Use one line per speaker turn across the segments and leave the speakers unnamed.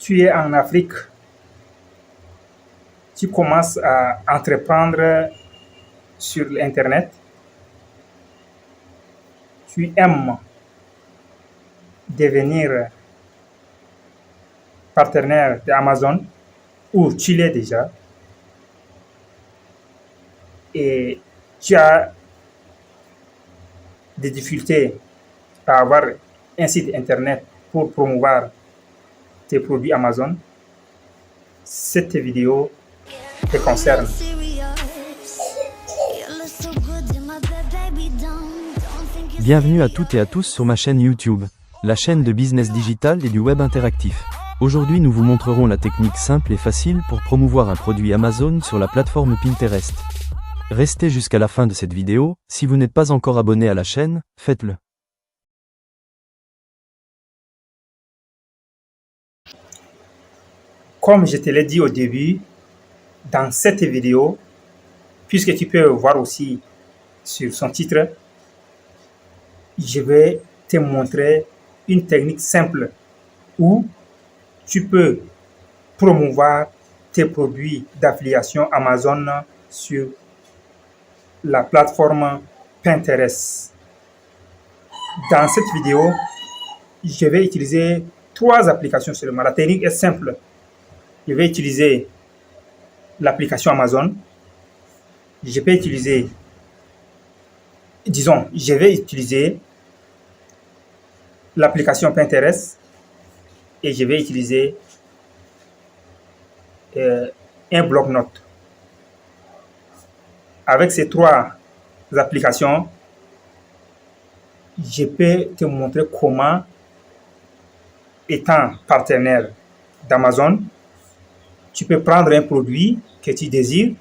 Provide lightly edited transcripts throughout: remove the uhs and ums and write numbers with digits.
tu es en Afrique, tu commences à entreprendre sur l'Internet, tu aimes devenir partenaire d'Amazon, ou tu l'es déjà, et tu as des difficultés à avoir un site Internet pour promouvoir tes produits Amazon, cette vidéo te concerne.
Bienvenue à toutes et à tous sur ma chaîne YouTube, la chaîne de business digital et du web interactif. Aujourd'hui nous vous montrerons la technique simple et facile pour promouvoir un produit Amazon sur la plateforme Pinterest. Restez jusqu'à la fin de cette vidéo, si vous n'êtes pas encore abonné à la chaîne, faites-le.
Comme je te l'ai dit au début, dans cette vidéo, puisque tu peux voir aussi sur son titre, je vais te montrer une technique simple où tu peux promouvoir tes produits d'affiliation Amazon sur la plateforme Pinterest. Dans cette vidéo, je vais utiliser 3 applications seulement. La technique est simple. Je vais utiliser l'application Amazon. Je vais utiliser l'application Pinterest et je vais utiliser un bloc-notes. Avec ces 3 applications, je peux te montrer comment, étant partenaire d'Amazon, tu peux prendre un produit que tu désires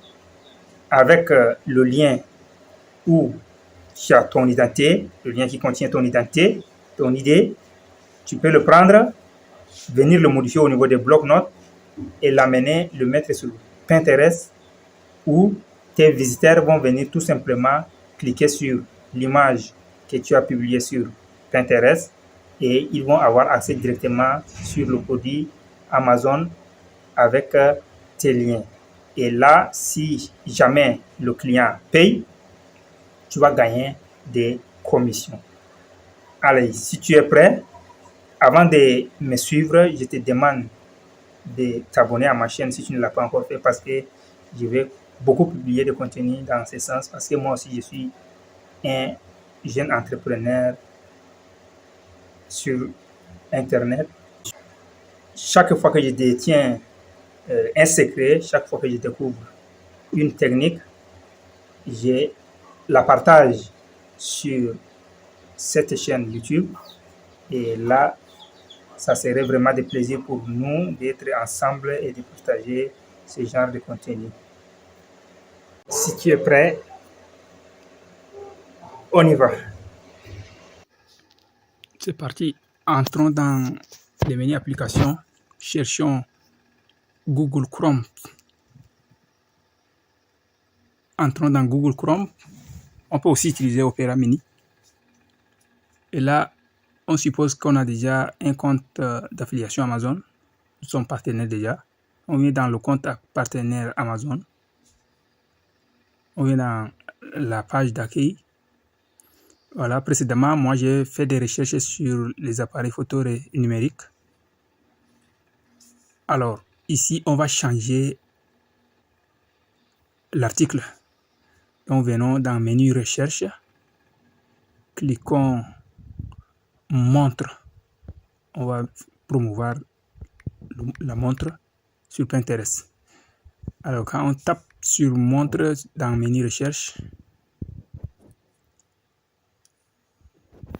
avec le lien où tu as ton identité, le lien qui contient ton identité, ton idée. Tu peux le prendre, venir le modifier au niveau des blocs-notes et l'amener, le mettre sur Pinterest où tes visiteurs vont venir tout simplement cliquer sur l'image que tu as publiée sur Pinterest et ils vont avoir accès directement sur le produit Amazon avec tes liens. Et là, si jamais le client paye, tu vas gagner des commissions. Allez, si tu es prêt, avant de me suivre, je te demande de t'abonner à ma chaîne si tu ne l'as pas encore fait parce que je vais beaucoup publier de contenu dans ce sens parce que moi aussi je suis un jeune entrepreneur sur Internet. Chaque fois que je détiens un secret, chaque fois que je découvre une technique, je la partage sur cette chaîne YouTube et là, ça serait vraiment de plaisir pour nous d'être ensemble et de partager ce genre de contenu. Si tu es prêt, on y va. C'est parti. Entrons dans les menus applications. Cherchons Google Chrome. Entrons dans Google Chrome. On peut aussi utiliser Opera Mini. Et là, on suppose qu'on a déjà un compte d'affiliation Amazon. Nous sommes partenaires déjà. On vient dans le compte partenaire Amazon. On vient dans la page d'accueil. Voilà, précédemment, moi j'ai fait des recherches sur les appareils photo numériques. Alors, ici, on va changer l'article. Donc, venons dans menu recherche. Cliquons montre. On va promouvoir la montre sur Pinterest. Alors, quand on tape sur montre dans menu recherche,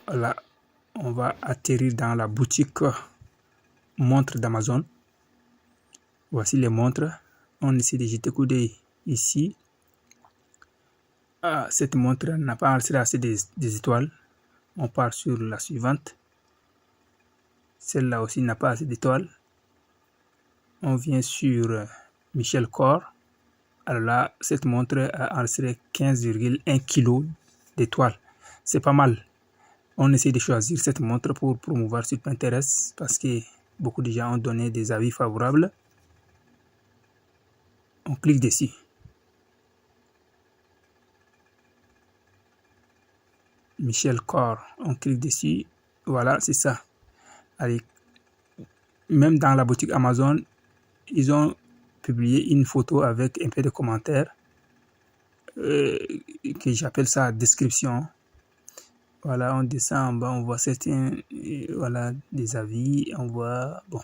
là, on va atterrir dans la boutique montre d'Amazon. Voici les montres. On essaie de jeter coup d'œil ici. Cette montre n'a pas assez des étoiles. On part sur la suivante. Celle-là aussi n'a pas assez d'étoiles. On vient sur Michel Kors. Alors là, cette montre a enregistré 15,1 kg d'étoiles. C'est pas mal. On essaie de choisir cette montre pour promouvoir sur Pinterest parce que beaucoup de gens ont donné des avis favorables. On clique dessus. Michel Kor, on clique dessus. Voilà, c'est ça. Allez, même dans la boutique Amazon, ils ont publié une photo avec un peu de commentaires que j'appelle ça description. Voilà, on descend en bas, on voit certains, voilà, des avis, on voit, bon,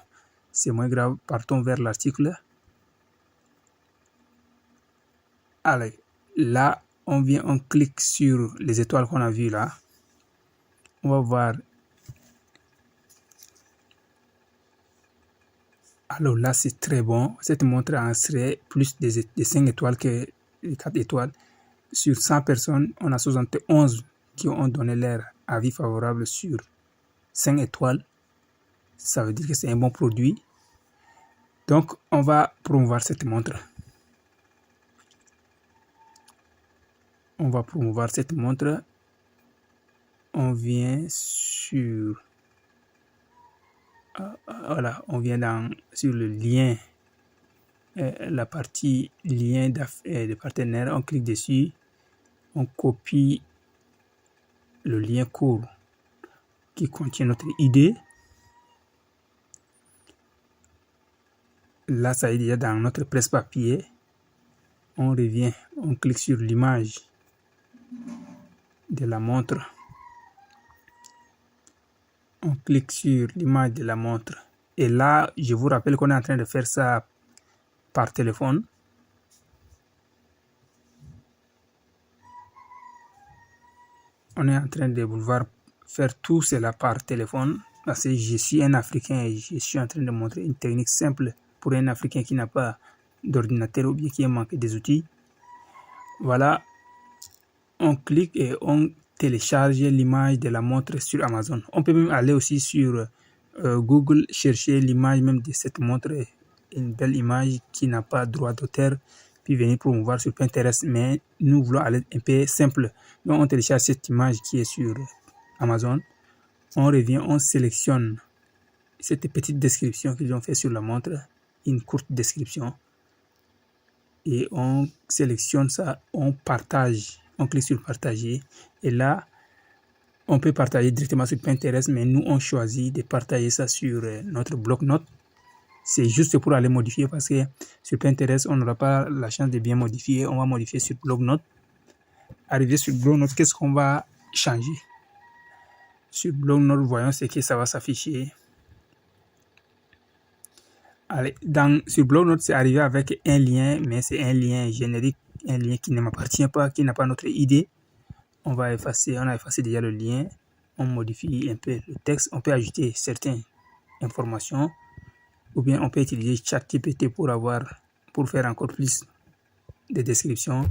c'est moins grave, partons vers l'article. Allez, là, on clique sur les étoiles qu'on a vues là. On va voir. Alors là, c'est très bon. Cette montre en serait plus des 5 étoiles que les 4 étoiles. Sur 100 personnes, on a 71 qui ont donné leur avis favorable sur 5 étoiles. Ça veut dire que c'est un bon produit. Donc, on va promouvoir cette montre. On va promouvoir cette montre. On vient sur... voilà, on vient sur le lien, la partie lien de partenaire. On clique dessus. On copie le lien court qui contient notre idée. Là, ça est déjà dans notre presse-papier. On revient, on clique sur l'image de la montre. On clique sur l'image de la montre. Et là, je vous rappelle qu'on est en train de faire ça par téléphone. On est en train de vouloir faire tout cela par téléphone. Parce que je suis un Africain et je suis en train de montrer une technique simple pour un Africain qui n'a pas d'ordinateur ou bien qui a manqué des outils. Voilà. On clique et on télécharge l'image de la montre sur Amazon. On peut même aller aussi sur Google, chercher l'image même de cette montre, une belle image qui n'a pas droit d'auteur, puis venir promouvoir sur Pinterest. Mais nous voulons aller un peu simple. Donc on télécharge cette image qui est sur Amazon. On revient, on sélectionne cette petite description qu'ils ont fait sur la montre, une courte description. Et on sélectionne ça, on partage. On clique sur partager. Et là, on peut partager directement sur Pinterest, mais nous, on choisit de partager ça sur notre bloc-notes. C'est juste pour aller modifier parce que sur Pinterest, on n'aura pas la chance de bien modifier. On va modifier sur bloc-notes. Arrivé sur bloc-notes, qu'est-ce qu'on va changer? Sur bloc-notes, voyons ce que ça va s'afficher. Allez, sur bloc-notes, c'est arrivé avec un lien, mais c'est un lien générique, un lien qui ne m'appartient pas, qui n'a pas notre idée. On a effacé déjà le lien. On modifie un peu le texte. On peut ajouter certaines informations. Ou bien on peut utiliser ChatGPT pour faire encore plus de descriptions.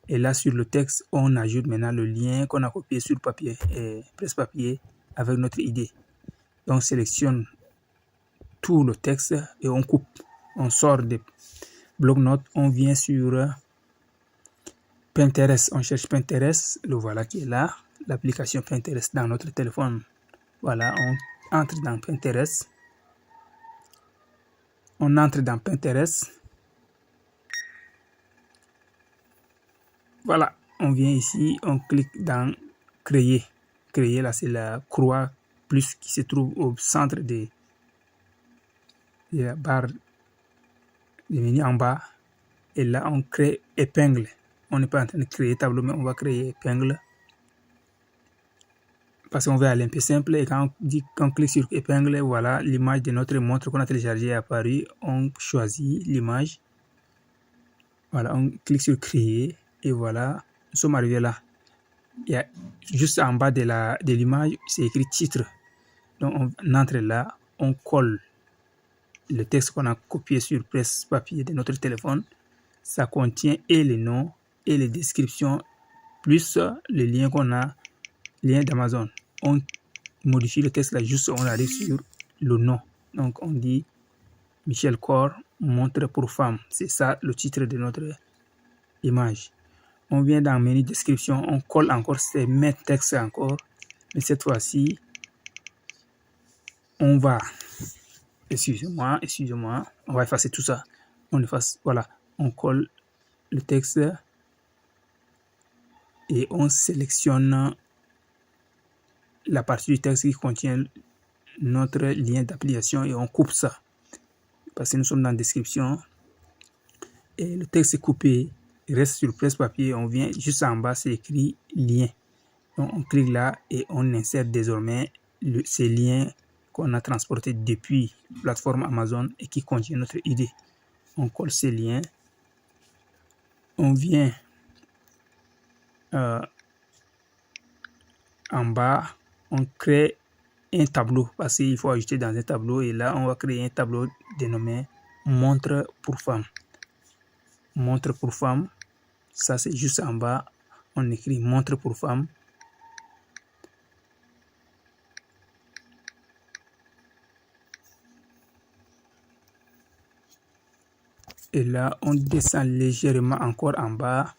Et là, sur le texte, on ajoute maintenant le lien qu'on a copié sur papier, presse-papier, avec notre idée. Donc, on sélectionne tout le texte et on coupe. On sort des bloc-notes. On vient sur Pinterest. On cherche Pinterest. Le voilà qui est là. L'application Pinterest dans notre téléphone. Voilà, on entre dans Pinterest. On entre dans Pinterest. Voilà, on vient ici, on clique dans créer. Créer, là, c'est la croix plus qui se trouve au centre de la barre de menu en bas. Et là, on crée épingle. On n'est pas en train de créer tableau, mais on va créer épingle. Parce qu'on veut aller un peu simple. Et quand on clique sur épingle, voilà, l'image de notre montre qu'on a téléchargée est apparue. On choisit l'image. Voilà, on clique sur créer. Et voilà, nous sommes arrivés là. Il y a juste en bas de l'image, c'est écrit titre. Donc on entre là, on colle le texte qu'on a copié sur presse-papier de notre téléphone. Ça contient et les noms et les descriptions, plus le lien qu'on a, lien d'Amazon. On modifie le texte là, juste on arrive sur le nom. Donc on dit Michel Kor, montre pour femmes. C'est ça le titre de notre image. On vient dans le menu description, on colle encore ces mêmes textes encore. Mais cette fois-ci, on va excusez-moi, on va effacer tout ça. On efface, voilà, on colle le texte et on sélectionne la partie du texte qui contient notre lien d'application et on coupe ça. Parce que nous sommes dans la description et le texte est coupé, il reste sur le presse-papier, on vient juste en bas, c'est écrit lien. Donc on clique là et on insère désormais ces liens qu'on a transportés depuis la plateforme Amazon et qui contient notre idée. On colle ces liens, on vient en bas, on crée un tableau parce qu'il faut ajouter dans un tableau et là on va créer un tableau dénommé montre pour femme. Montre pour femme, ça c'est juste en bas, on écrit montre pour femme. Et là, on descend légèrement encore en bas.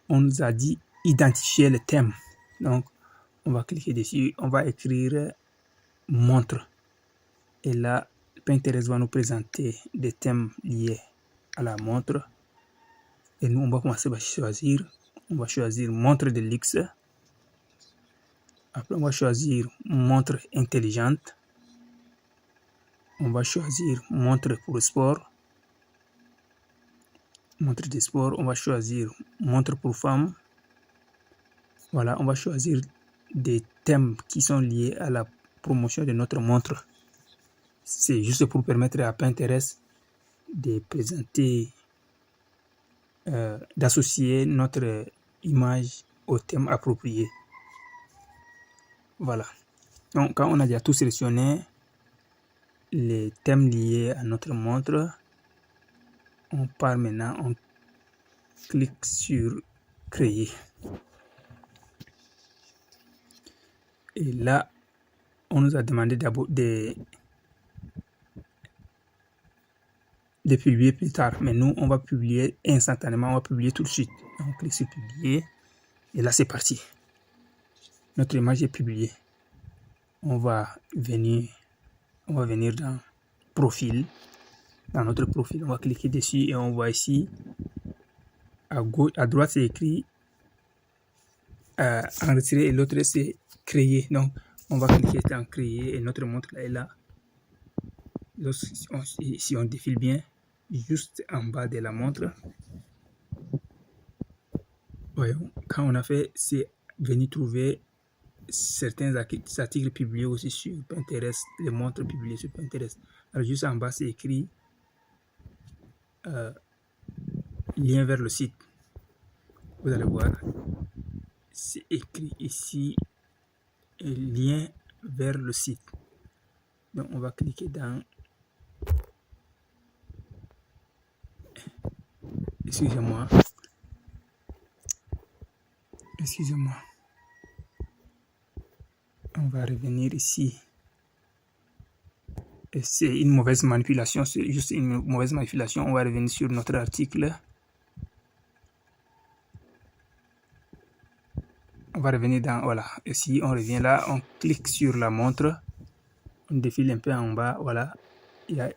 On nous a dit identifier le thème. Donc, on va cliquer dessus. On va écrire montre. Et là, Pinterest va nous présenter des thèmes liés à la montre. Et nous, on va commencer par choisir. On va choisir montre de luxe. Après, on va choisir montre intelligente. On va choisir montre pour le sport. Montre de sport, on va choisir montre pour femmes. Voilà, on va choisir des thèmes qui sont liés à la promotion de notre montre. C'est juste pour permettre à Pinterest de présenter, d'associer notre image au thème approprié. Voilà. Donc, quand on a déjà tout sélectionné, les thèmes liés à notre montre, on part maintenant, on clique sur créer. Et là, on nous a demandé d'abord de publier plus tard. Mais nous, on va publier instantanément, on va publier tout de suite. On clique sur publier. Et là, c'est parti. Notre image est publiée. On va venir dans profil. Dans notre profil, on va cliquer dessus et on voit ici à gauche, à droite c'est écrit enregistrer et l'autre c'est créer. Donc on va cliquer dans créer et notre montre là est là. Si on défile bien, juste en bas de la montre, voyons, quand on a fait, c'est venir trouver certains articles publiés aussi sur Pinterest, les montres publiées sur Pinterest. Alors juste en bas c'est écrit lien vers le site. Vous allez voir, c'est écrit ici lien vers le site. Donc on va cliquer dans excusez-moi, on va revenir ici. C'est une mauvaise manipulation, c'est juste une mauvaise manipulation. On va revenir sur notre article. On va revenir dans, voilà, ici on revient là, on clique sur la montre, on défile un peu en bas, voilà,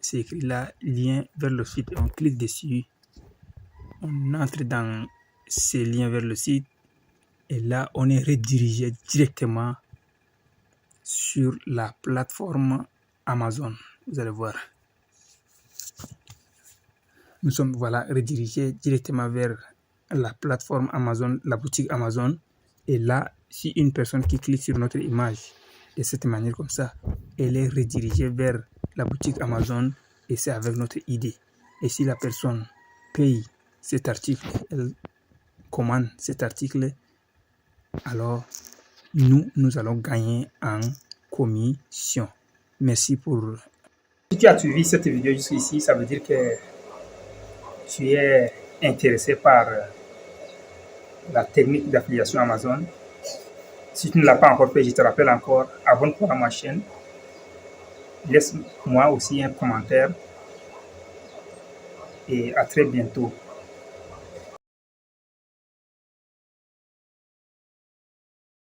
c'est écrit là, lien vers le site, on clique dessus, on entre dans ces liens vers le site, et là on est redirigé directement sur la plateforme Amazon. Vous allez voir, nous sommes voilà redirigés directement vers la plateforme Amazon, la boutique Amazon. Et là, si une personne qui clique sur notre image de cette manière comme ça, elle est redirigée vers la boutique Amazon et c'est avec notre idée. Et si la personne paye cet article, elle commande cet article, alors nous allons gagner en commission. Merci pour... Si tu as suivi cette vidéo jusqu'ici, ça veut dire que tu es intéressé par la technique d'affiliation Amazon. Si tu ne l'as pas encore fait, je te rappelle encore, abonne-toi à ma chaîne. Laisse-moi aussi un commentaire. Et à très bientôt.